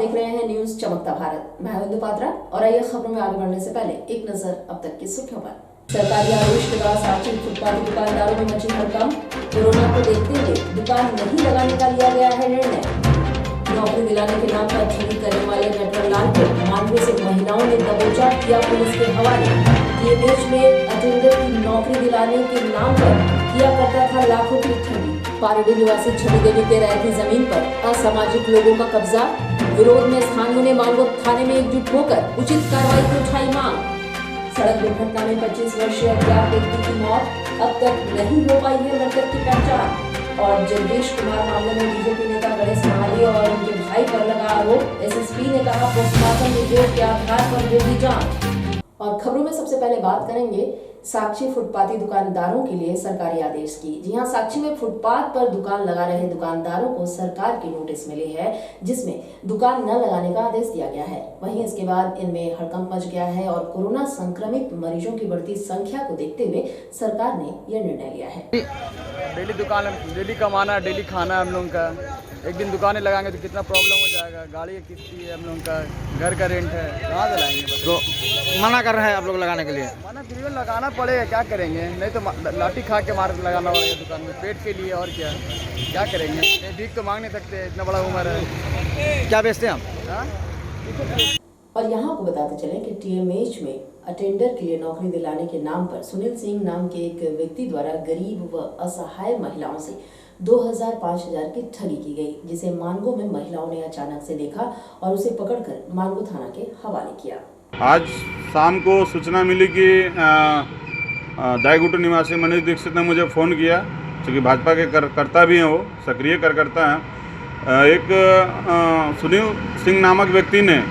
देख रहे हैं न्यूज चमकता भारत। मैं हूं इंदु पात्रा और आइए खबरों में आगे बढ़ने से पहले एक नजर अब तक की सुर्खियों पर। सरकारी आदेश के बाद साक्षी फुटपाथी दुकानदारों में मची हड़कंप। कोरोना को देखते हुए दुकान नहीं लगाने का लिया गया है निर्णय। नौकरी दिलाने के नाम पर ठगी करने वाले नटवरलाल को मानवे से महिलाओं ने दबोचा, किया पुलिस के हवाले। टीएमएच में अटेंडर की नौकरी दिलाने के नाम पर किया करता था लाखों की ठगी। पारेडी निवासी छवि देवी के रैती जमीन पर असामाजिक लोगों का कब्जा। विरोध में स्थानीयों ने मालगो थाने में एकजुट होकर उचित कार्रवाई की उठाई मांग। सड़क दुर्घटना में 25 वर्षीय अज्ञात व्यक्ति की मौत, अब तक नहीं हो पाई है मृतक की पहचान। और जगदीश कुमार मामले में बीजेपी नेता गणेश महाली और उनके भाई पर लगा आरोप। एसएसपी ने कहा पोस्टमार्टम रिपोर्ट के आधार पर होगी जांच। और खबरों में सबसे पहले बात करेंगे साक्षी फुटपाथी दुकानदारों के लिए सरकारी आदेश की। जी हां, साक्षी में फुटपाथ पर दुकान लगा रहे दुकानदारों को सरकार की नोटिस मिली है, जिसमें दुकान न लगाने का आदेश दिया गया है। वहीं इसके बाद इनमें हड़कंप मच गया है और कोरोना संक्रमित मरीजों की बढ़ती संख्या को देखते हुए सरकार ने यह निर्णय लिया है। डेली दुकान, डेली कमाना, डेली खाना है हम लोगों का। एक दिन दुकानें लगाएंगे तो कितना प्रॉब्लम हो जाएगा। गाड़ी की किस्ती है हम लोगों का, घर का रेंट है, कहाँ से लाएंगे? तो मना कर रहे हैं आप लोग लगाने के लिए? मना फिर भी लगाना पड़ेगा, क्या करेंगे? नहीं तो लाठी खा के मार लगाना पड़ेगा दुकान में, पेट के लिए। और क्या करेंगे? भीख तो मांग नहीं सकते, इतना बड़ा उम्र है। क्या बेचते हैं हम? और यहाँ को बताते चले कि टीएमएच में अटेंडर के लिए नौकरी दिलाने के नाम पर सुनील सिंह नाम के एक व्यक्ति द्वारा गरीब व असहाय महिलाओं से 2000-5000 की ठगी की गई, जिसे मानगो में महिलाओं ने अचानक से देखा और उसे पकड़कर मानगो थाना के हवाले किया। आज शाम को सूचना मिली कि दाईगुटू निवासी मनीष दीक्षित ने मुझे फ़ोन किया, क्योंकि भाजपा के करता भी हैं, वो सक्रिय कार्यकर्ता हैं। एक सुनील सिंह नामक व्यक्ति ने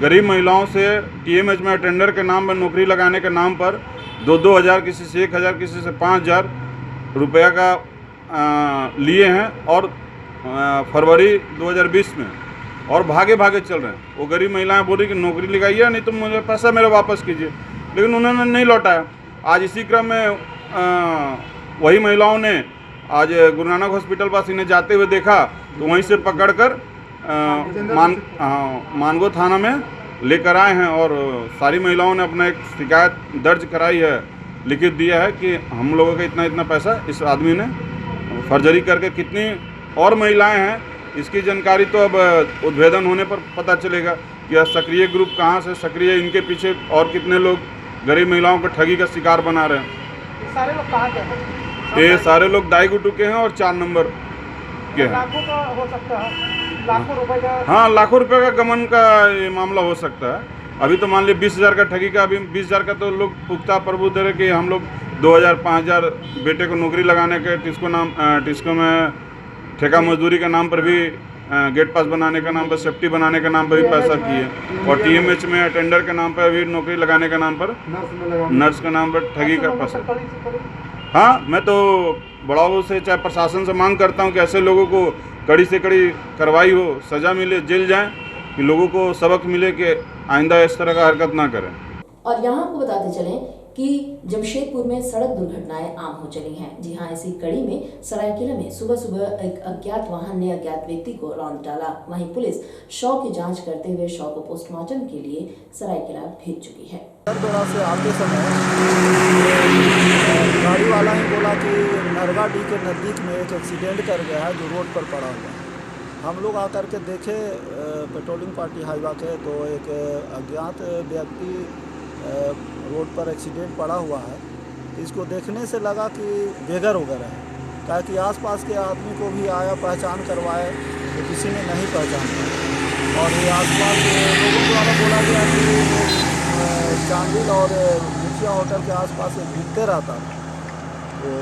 गरीब महिलाओं से टीएमएच में अटेंडर के नाम पर नौकरी लगाने के नाम पर 2-2 हज़ार, किसी से 1 हज़ार, किसी से 5,000 रुपया का लिए हैं और फरवरी 2020 में और भागे चल रहे हैं। वो गरीब महिलाएं बोल रही कि नौकरी लगाइए, नहीं तो मुझे पैसा मेरा वापस कीजिए, लेकिन उन्होंने नहीं लौटाया। आज इसी क्रम में वही महिलाओं ने आज गुरु नानक हॉस्पिटल पास इन्हें जाते हुए देखा, तो वहीं से पकड़कर मानगो थाना में लेकर आए हैं और सारी महिलाओं ने अपना एक शिकायत दर्ज कराई है, लिखित दिया है कि हम लोगों का इतना पैसा इस आदमी ने फर्जरी करके। कितनी और महिलाएं हैं इसकी जानकारी तो अब उद्भेदन होने पर पता चलेगा कि यह सक्रिय ग्रुप कहां से सक्रिय, इनके पीछे और कितने लोग गरीब महिलाओं को ठगी का शिकार बना रहे हैं। सारे लोग कहाँ के हैं? ये सारे लोग दाईगुटू के हैं और 4 नंबर के हैं। लाखों का हो सकता है, लाखों रुपए का। हाँ, लाखों रुपए का गमन का ये मामला हो सकता है। अभी तो मान लिया 20,000 का ठगी का, अभी 20,000 का तो लोग पुख्ता प्रबुद्ध रहे कि हम लोग 2,000, 5,000 बेटे को नौकरी लगाने के टिस्को में ठेका मजदूरी के नाम पर भी, गेट पास बनाने के नाम पर, सेफ्टी बनाने के नाम पर भी पैसा किए, और टीएमएच में अटेंडर के नाम पर भी नौकरी लगाने के नाम पर, नर्स के नाम पर ठगी का पैसा। हाँ, मैं तो बड़ाओं से चाहे प्रशासन से मांग करता हूँ कि ऐसे लोगों को कड़ी से कड़ी कार्रवाई हो, सजा मिले, जेल जाएं, कि लोगों को सबक मिले कि आइंदा इस तरह का हरकत ना करें। और यहाँ आपको बताते चलें कि जमशेदपुर में सड़क दुर्घटनाएं आम हो चली हैं। जी हाँ, इसी कड़ी में सरायकेला में सुबह एक अज्ञात वाहन ने अज्ञात व्यक्ति को रौंद डाला। वहीं पुलिस शव की जांच करते हुए शव को पोस्टमार्टम के लिए सरायकेला भेज चुकी है। दौरा से आते समय गाड़ी वाला ही बोला कि नरगाडी के नज़दीक में एक एक्सीडेंट कर गया है जो रोड पर पड़ा हुआ है। हम लोग आकर के देखे पेट्रोलिंग पार्टी हाईवा के, तो एक अज्ञात व्यक्ति रोड पर एक्सीडेंट पड़ा हुआ है। इसको देखने से लगा कि बेघर वगैरह है, ताकि आसपास के आदमी को भी आया पहचान करवाए, तो किसी ने नहीं पहचान पाया। और ये आसपास के लोगों द्वारा बोला गया कि चांदिल और मुखिया होटल के आसपास घूमते रहता था, तो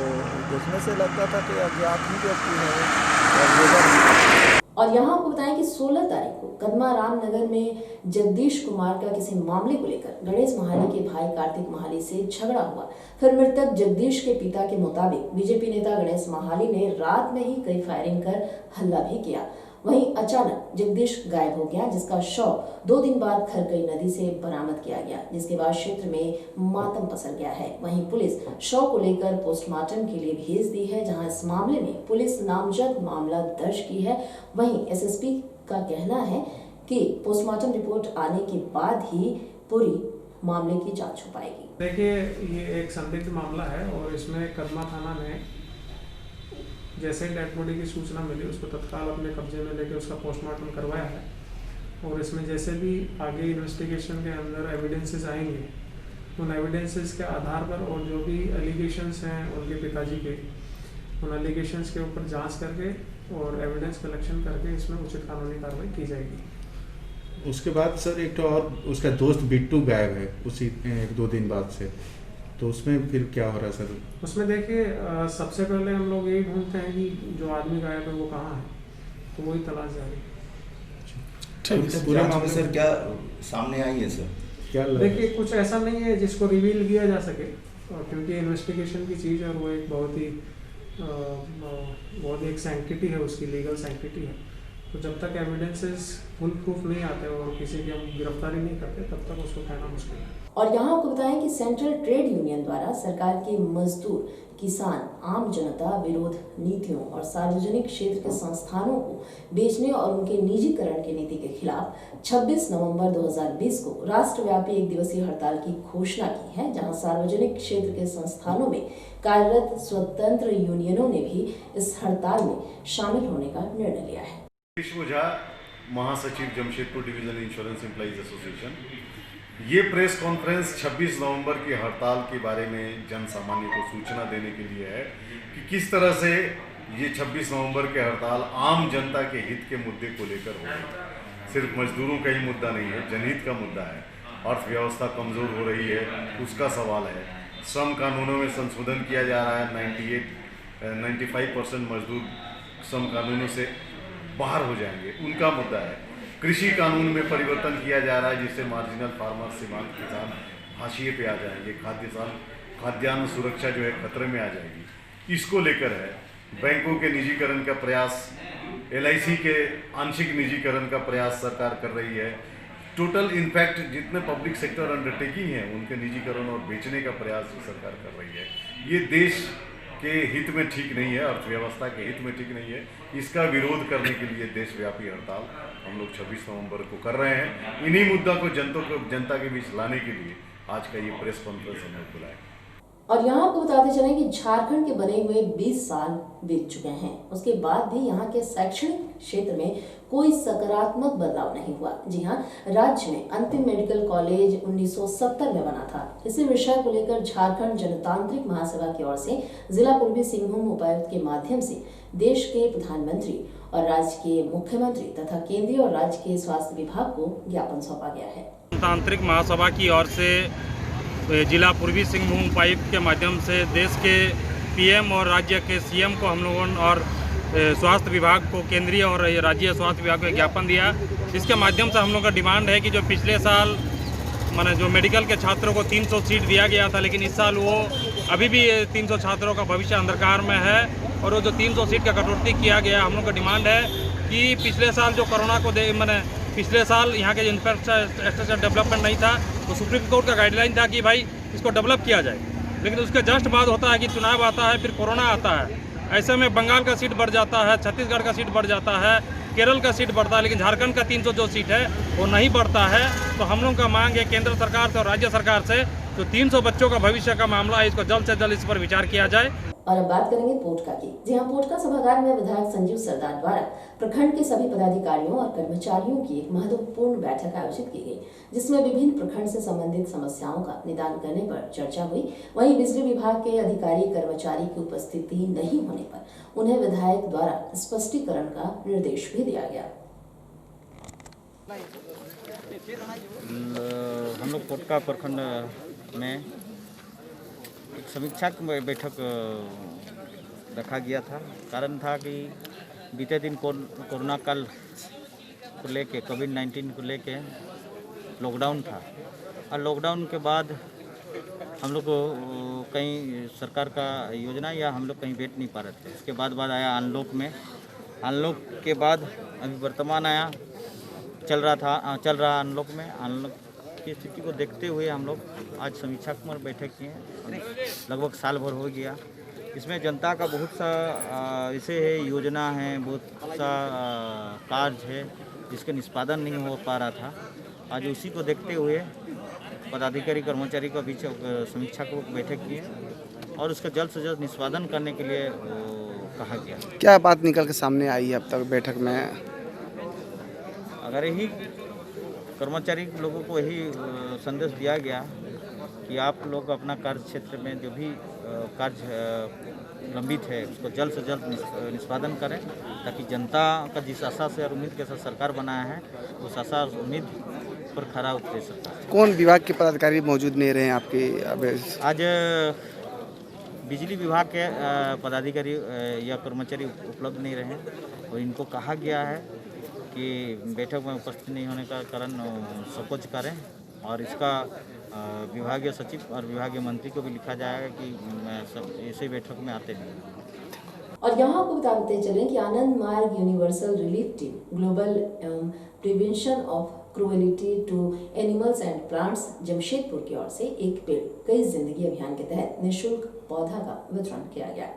देखने से लगता था कि अज्ञात ही व्यक्ति है। और यहाँ आपको बताएं कि 16 तारीख को कदमा रामनगर में जगदीश कुमार का किसी मामले को लेकर गणेश महाली के भाई कार्तिक महाली से झगड़ा हुआ। फिर मृतक जगदीश के पिता के मुताबिक बीजेपी नेता गणेश महाली ने रात में ही कई फायरिंग कर हल्ला भी किया। वहीं अचानक जगदीश गायब हो गया, जिसका शव 2 दिन बाद खरकई नदी से बरामद किया गया, जिसके बाद क्षेत्र में मातम पसर गया है। वहीं पुलिस शव को लेकर पोस्टमार्टम के लिए भेज दी है, जहां इस मामले में पुलिस नामजद मामला दर्ज की है। वहीं एसएसपी का कहना है कि पोस्टमार्टम रिपोर्ट आने के बाद ही पूरी मामले की जांच हो पाएगी। देखिए, ये एक संदिग्ध मामला है और इसमें कदमा थाना ने जैसे डेड बॉडी की सूचना मिली उसको तत्काल अपने कब्जे में लेके उसका पोस्टमार्टम करवाया है। और इसमें जैसे भी आगे इन्वेस्टिगेशन के अंदर एविडेंसेस आएंगे, उन एविडेंसेस के आधार पर और जो भी एलिगेशंस हैं उनके पिताजी के, उन एलिगेशंस के ऊपर जांच करके और एविडेंस कलेक्शन करके इसमें उचित कानूनी कार्रवाई की जाएगी। उसके बाद सर एक तो और उसका दोस्त बिट्टू गायब है उसी 1-2 दिन बाद से, तो उसमें फिर क्या हो रहा है सर? उसमें देखिए, सबसे पहले हम लोग यही ढूंढते हैं कि जो आदमी गायब है वो कहाँ है, तो वही तलाश जारी। पूरे मामले सर क्या सामने आई है सर? क्या लग रहा है? देखिए, कुछ ऐसा नहीं है जिसको रिवील किया जा सके, क्योंकि इन्वेस्टिगेशन की चीज़ है और वो एक बहुत ही एक सैंक्टिटी है, उसकी लीगल सैंक्टिटी है। तो जब तक एविडेंसेस फुल प्रूफ नहीं आते और किसी की हम गिरफ्तारी नहीं करते तब तक उसको कहना मुश्किल है। और यहाँ आपको बताएं कि सेंट्रल ट्रेड यूनियन द्वारा सरकार के मजदूर, किसान, आम जनता विरोध नीतियों और सार्वजनिक क्षेत्र के संस्थानों को बेचने और उनके निजीकरण की नीति के खिलाफ 26 नवंबर 2020 को राष्ट्रव्यापी एक दिवसीय हड़ताल की घोषणा की है, जहां सार्वजनिक क्षेत्र के संस्थानों में कार्यरत स्वतंत्र यूनियनों ने भी इस हड़ताल में शामिल होने का निर्णय लिया है। ओझा, महासचिव Jamshedpur division insurance employees association, ये प्रेस कॉन्फ्रेंस 26 नवंबर की हड़ताल के बारे में जन सामान्य को सूचना देने के लिए है कि किस तरह से ये 26 नवंबर की हड़ताल आम जनता के हित के मुद्दे को लेकर हो रही है। सिर्फ मजदूरों का ही मुद्दा नहीं है, जनहित का मुद्दा है। अर्थव्यवस्था कमज़ोर हो रही है, उसका सवाल है। श्रम कानूनों में संशोधन किया जा रहा है, 95% मजदूर श्रम कानूनों से बाहर हो जाएंगे, उनका मुद्दा है। कृषि कानून में परिवर्तन किया जा रहा है जिससे मार्जिनल फार्मर, सीमांत किसान हाशिए पे आ जाएंगे, खाद्यान्न सुरक्षा जो है खतरे में आ जाएगी, इसको लेकर है। बैंकों के निजीकरण का प्रयास, LIC के आंशिक निजीकरण का प्रयास सरकार कर रही है। टोटल इनफैक्ट जितने पब्लिक सेक्टर अंडरटेकिंग है उनके निजीकरण और बेचने का प्रयास सरकार कर रही है। ये देश के हित में ठीक नहीं है, अर्थव्यवस्था के हित में ठीक नहीं है। इसका विरोध करने के लिए देशव्यापी हड़ताल हम लोग 26 नवंबर को कर रहे हैं। इन्हीं मुद्दा को जनता के बीच लाने के लिए आज का ये प्रेस कॉन्फ्रेंस हम लोग बुलाए। और यहाँ आपको बताते चलें कि झारखंड के बने हुए 20 साल बीत चुके हैं, उसके बाद भी यहाँ के शैक्षणिक क्षेत्र में कोई सकारात्मक बदलाव नहीं हुआ। जी हाँ, राज्य में अंतिम मेडिकल कॉलेज 1970 में बना था। इसी विषय को लेकर झारखंड जनतांत्रिक महासभा की ओर से जिला पूर्वी सिंहभूम उपायुक्त के माध्यम से देश के प्रधानमंत्री और राज्य के मुख्यमंत्री तथा केंद्रीय और राज्य के स्वास्थ्य विभाग को ज्ञापन सौंपा गया है। जनतांत्रिक महासभा की ओर से जिला पूर्वी सिंहभूम उपायुक्त के माध्यम से देश के PM और राज्य के CM को हम लोगों और स्वास्थ्य विभाग को, केंद्रीय और राज्य स्वास्थ्य विभाग को ज्ञापन दिया। इसके माध्यम से हम लोग का डिमांड है कि जो पिछले साल माने जो मेडिकल के छात्रों को 300 सीट दिया गया था, लेकिन इस साल वो अभी भी 300 छात्रों का भविष्य अंधकार में है और वो जो 300 सीट का कटौती किया गया, हम लोग का डिमांड है कि पिछले साल जो कोरोना को पिछले साल यहाँ के इंफ्रास्ट्रक्चर डेवलपमेंट नहीं था, तो सुप्रीम कोर्ट का गाइडलाइन था कि भाई इसको डेवलप किया जाए, लेकिन उसके जस्ट बाद होता है कि चुनाव आता है, फिर कोरोना आता है। ऐसे में बंगाल का सीट बढ़ जाता है, छत्तीसगढ़ का सीट बढ़ जाता है, केरल का सीट बढ़ता है, लेकिन झारखंड का 300 जो सीट है वो नहीं बढ़ता है। तो हम लोग का मांग है केंद्र सरकार से और राज्य सरकार से जो 300 बच्चों का भविष्य का मामला है, इसको जल्द से जल्द इस पर विचार किया जाए। और अब बात करेंगे पोटका की। जी हाँ, पोटका सभागार में विधायक संजीव सरदार द्वारा प्रखंड के सभी पदाधिकारियों और कर्मचारियों की एक महत्वपूर्ण बैठक आयोजित की गई, जिसमें विभिन्न प्रखंड से संबंधित समस्याओं का निदान करने पर चर्चा हुई। वहीं बिजली विभाग के अधिकारी कर्मचारी की उपस्थिति नहीं होने पर उन्हें विधायक द्वारा स्पष्टीकरण का निर्देश भी दिया गया। हम लोग पोटका प्रखंड में एक समीक्षा की बैठक रखा गया था। कारण था कि बीते दिन कोरोना काल को लेके, कोविड-19 को लेके लॉकडाउन था और लॉकडाउन के बाद हम लोग को कहीं सरकार का योजना या हम लोग कहीं बैठ नहीं पा रहे थे। इसके बाद आया अनलॉक में, अनलॉक के बाद अभी वर्तमान आया, चल रहा अनलॉक में। अनलॉक की स्थिति को देखते हुए हम लोग आज समीक्षात्मक बैठक किए, लगभग साल भर हो गया। इसमें जनता का बहुत सा ऐसे है योजना है, बहुत सा कार्य है जिसके निष्पादन नहीं हो पा रहा था। आज उसी को देखते हुए पदाधिकारी कर्मचारी के बीच समीक्षा को बैठक की और उसका जल्द से जल्द निष्पादन करने के लिए कहा गया। क्या बात निकल के सामने आई है अब तक बैठक में? अगर यही कर्मचारी लोगों को यही संदेश दिया गया कि आप लोग अपना कार्य क्षेत्र में जो भी कार्य लंबित है उसको जल्द से जल्द निष्पादन करें, ताकि जनता का जिस आशा से और उम्मीद के साथ सरकार बनाया है उस आशा और उम्मीद पर खरा उतरे सरकार। कौन विभाग के पदाधिकारी मौजूद नहीं रहे आपके? आज बिजली विभाग के पदाधिकारी या कर्मचारी उपलब्ध नहीं रहे और इनको कहा गया है कि बैठक में उपस्थित नहीं होने का कारण संकोच करें और इसका विभागीय सचिव और विभागीय मंत्री को भी लिखा जाएगा कि सब ऐसे बैठक में आते नहीं। और यहाँ आपको बताते चलें कि Anand Marg universal relief team global prevention of cruelty to animals and plants Jamshedpur की ओर से एक पेड़ कई जिंदगी अभियान के तहत निःशुल्क पौधा का वितरण किया गया।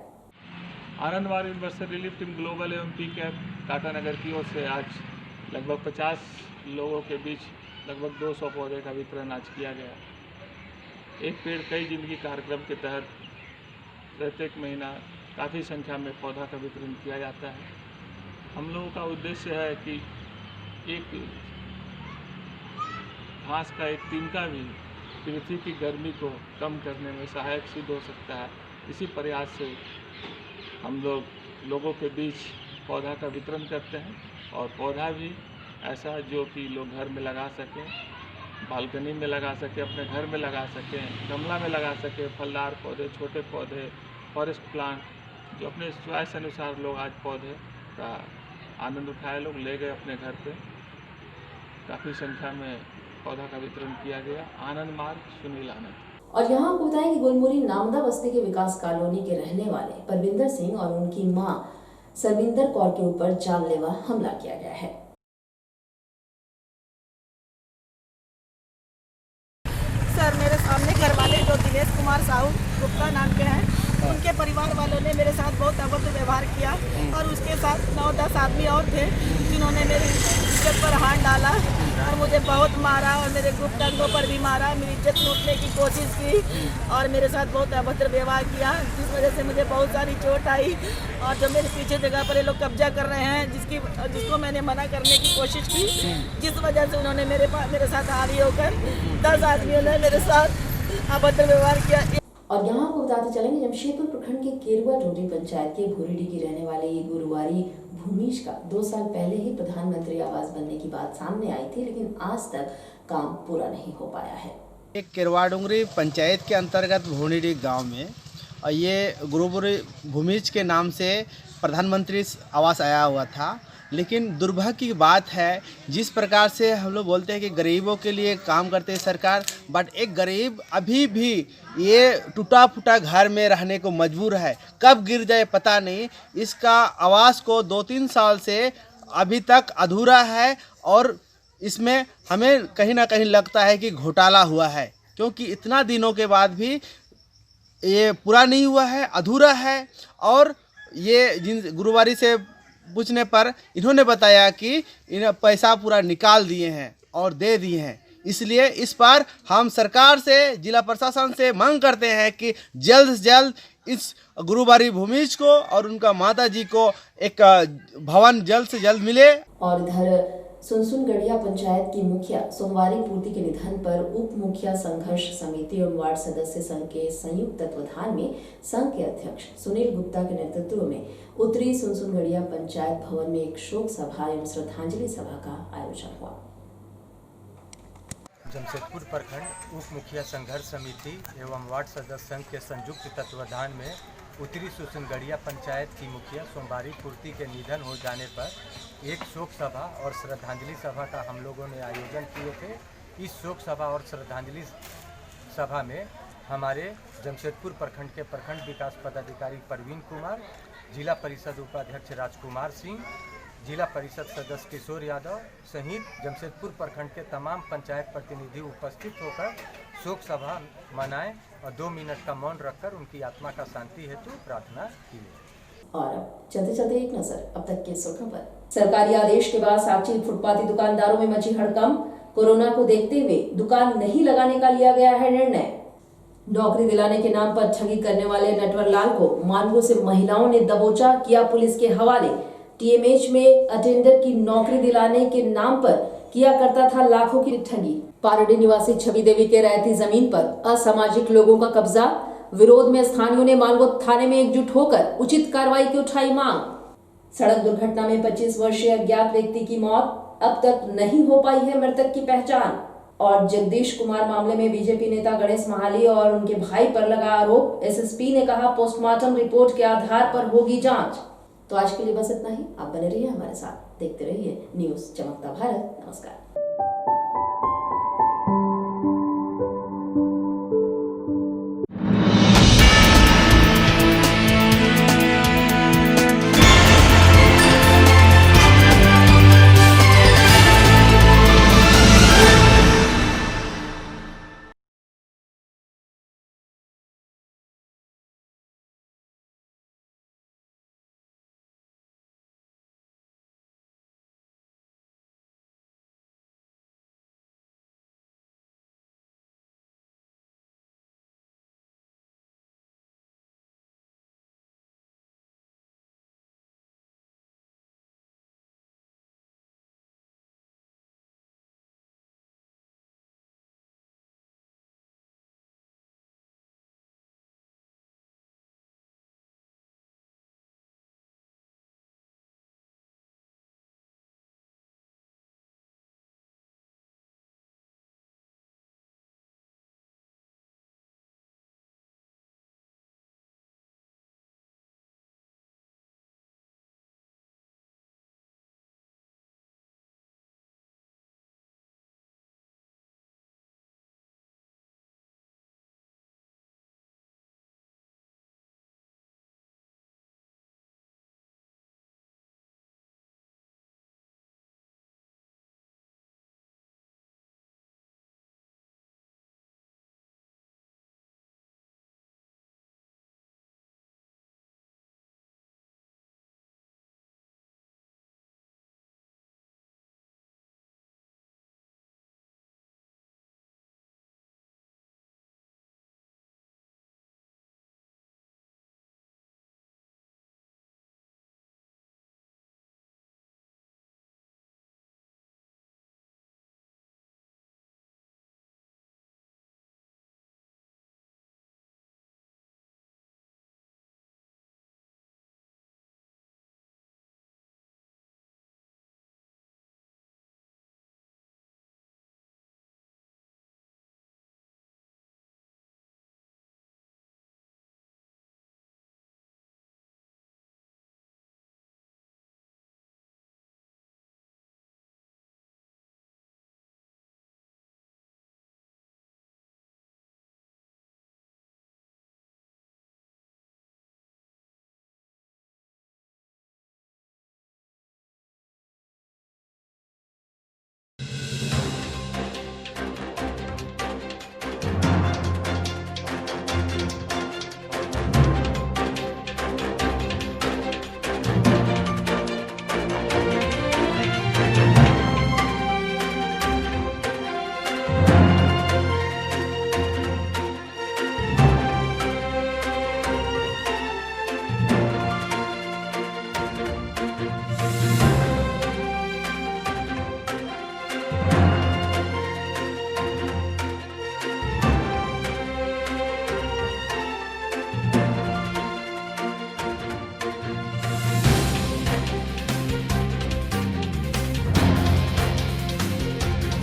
आनंद Marg universal relief team global एवं पी कैप टाटा नगर की ओर से आज लगभग 50 लोगों के बीच लगभग 200 पौधे का वितरण आज किया गया। एक पेड़ कई जिंदगी कार्यक्रम के तहत प्रत्येक महीना काफ़ी संख्या में पौधा का वितरण किया जाता है। हम लोगों का उद्देश्य है कि एक घास का एक तिनका भी पृथ्वी की गर्मी को कम करने में सहायक सिद्ध हो सकता है। इसी प्रयास से हम लोगों के बीच पौधा का वितरण करते हैं और पौधा भी ऐसा जो कि लोग घर में लगा सकें, बालकनी में लगा सकें, अपने घर में लगा सकें, गमला में लगा सकें, फलदार पौधे, छोटे पौधे, फॉरेस्ट प्लांट, जो अपने चॉइस अनुसार लोग आज पौधे का आनंद उठाए, लोग ले गए अपने घर पे। काफ़ी संख्या में पौधा का वितरण किया गया। आनंद मार्ग सुनील आनंद। और यहाँ आपको बताएं कि गुलमुरी नामदा बस्ती के विकास कॉलोनी के रहने वाले परविंदर सिंह और उनकी मां सरविंदर कौर के ऊपर जानलेवा हमला किया गया है। सर, मेरे सामने घर वाले जो दिनेश कुमार साहू गुप्ता नाम के हैं, उनके परिवार वालों ने मेरे साथ बहुत अभद्र व्यवहार किया और उसके साथ 9-10 आदमी और थे जिन्होंने मेरी इज्जत पर हाथ डाला और मुझे बहुत मारा और मेरे गुप्त अंगों पर भी मारा, मेरी इज्जत लूटने की कोशिश की और मेरे साथ बहुत अभद्र व्यवहार किया, जिस वजह से मुझे बहुत सारी चोट आई। और जो मेरे पीछे जगह पर ये लोग कब्जा कर रहे हैं, जिसको मैंने मना करने की कोशिश की, जिस वजह से उन्होंने मेरे साथ हावी होकर 10 आदमियों ने मेरे साथ अभद्र व्यवहार किया। और यहाँ आपको बताते चलेंगे जमशेदपुर प्रखंड के केरुआ टोटी पंचायत के भूरीडी की रहने वाले ये गुरुवारी भूमिश का 2 साल पहले ही प्रधानमंत्री आवास बनने की बात सामने आई थी, लेकिन आज तक काम पूरा नहीं हो पाया है। एक केरुआ डोंगरी पंचायत के अंतर्गत भूरीडी गांव में ये गुरुवारी भूमिज के नाम से प्रधानमंत्री आवास आया हुआ था, लेकिन दुर्भाग्य की बात है जिस प्रकार से हम लोग बोलते हैं कि गरीबों के लिए काम करते हैं सरकार, बट एक गरीब अभी भी ये टूटा फूटा घर में रहने को मजबूर है, कब गिर जाए पता नहीं। इसका आवास को 2-3 साल से अभी तक अधूरा है और इसमें हमें कहीं ना कहीं लगता है कि घोटाला हुआ है, क्योंकि इतना दिनों के बाद भी ये पूरा नहीं हुआ है, अधूरा है। और ये जिन गुरुवारी से पूछने पर इन्होंने बताया कि इन्हें पैसा पूरा निकाल दिए हैं और दे दिए हैं। इसलिए इस पर हम सरकार से, जिला प्रशासन से मांग करते हैं कि जल्द से जल्द इस गुरुवारी भूमिज को और उनका माता जी को एक भवन जल्द से जल्द मिले। और इधर सुनसुनगढ़िया पंचायत की मुखिया सोमवारी पूर्ति के निधन पर उप मुखिया संघर्ष समिति और वार्ड सदस्य संघ के संयुक्त तत्वाधान में संघ के अध्यक्ष सुनील गुप्ता के नेतृत्व में उत्तरी सुनसुनगढ़िया पंचायत भवन में एक शोक सभा एवं श्रद्धांजलि सभा का आयोजन हुआ। जमशेदपुर प्रखंड उप मुखिया संघर्ष समिति एवं वार्ड सदस्य संघ के संयुक्त तत्वाधान में उत्तरी सुनसुनगढ़िया पंचायत की मुखिया सोमवारी पूर्ति के निधन हो जाने पर एक शोक सभा और श्रद्धांजलि सभा का हम लोगों ने आयोजन किए थे। इस शोक सभा और श्रद्धांजलि सभा में हमारे जमशेदपुर प्रखंड के प्रखंड विकास पदाधिकारी प्रवीण कुमार, जिला परिषद उपाध्यक्ष राजकुमार सिंह, जिला परिषद सदस्य किशोर यादव सहित जमशेदपुर प्रखंड के तमाम पंचायत प्रतिनिधि उपस्थित होकर शोक सभा मनाएं और 2 मिनट का मौन रखकर उनकी आत्मा का शांति हेतु प्रार्थना की। और अब चलते चलते एक नजर अब तक की सुर्खियों पर। सरकारी आदेश के बाद साक्षी फुटपाथी दुकानदारों में मची हड़कंप। कोरोना को देखते हुए दुकान नहीं लगाने का लिया गया है निर्णय। नौकरी दिलाने के नाम पर ठगी करने वाले नटवर लाल को मानगो से महिलाओं ने दबोचा, किया पुलिस के हवाले। टीएमएच में अटेंडर की नौकरी दिलाने के नाम पर किया करता था लाखों की ठगी। पारडी निवासी छवि देवी के रहती जमीन पर असामाजिक लोगों का कब्जा। विरोध में स्थानियों ने मानगो थाने में एकजुट होकर उचित कार्रवाई की उठाई मांग। सड़क दुर्घटना में 25 वर्षीय अज्ञात व्यक्ति की मौत, अब तक नहीं हो पाई है मृतक की पहचान। और जगदीश कुमार मामले में बीजेपी नेता गणेश महाली और उनके भाई पर लगा आरोप। एसएसपी ने कहा पोस्टमार्टम रिपोर्ट के आधार पर होगी जांच। तो आज के लिए बस इतना ही। आप बने रहिए हमारे साथ, देखते रहिए न्यूज़ चमकता भारत। नमस्कार।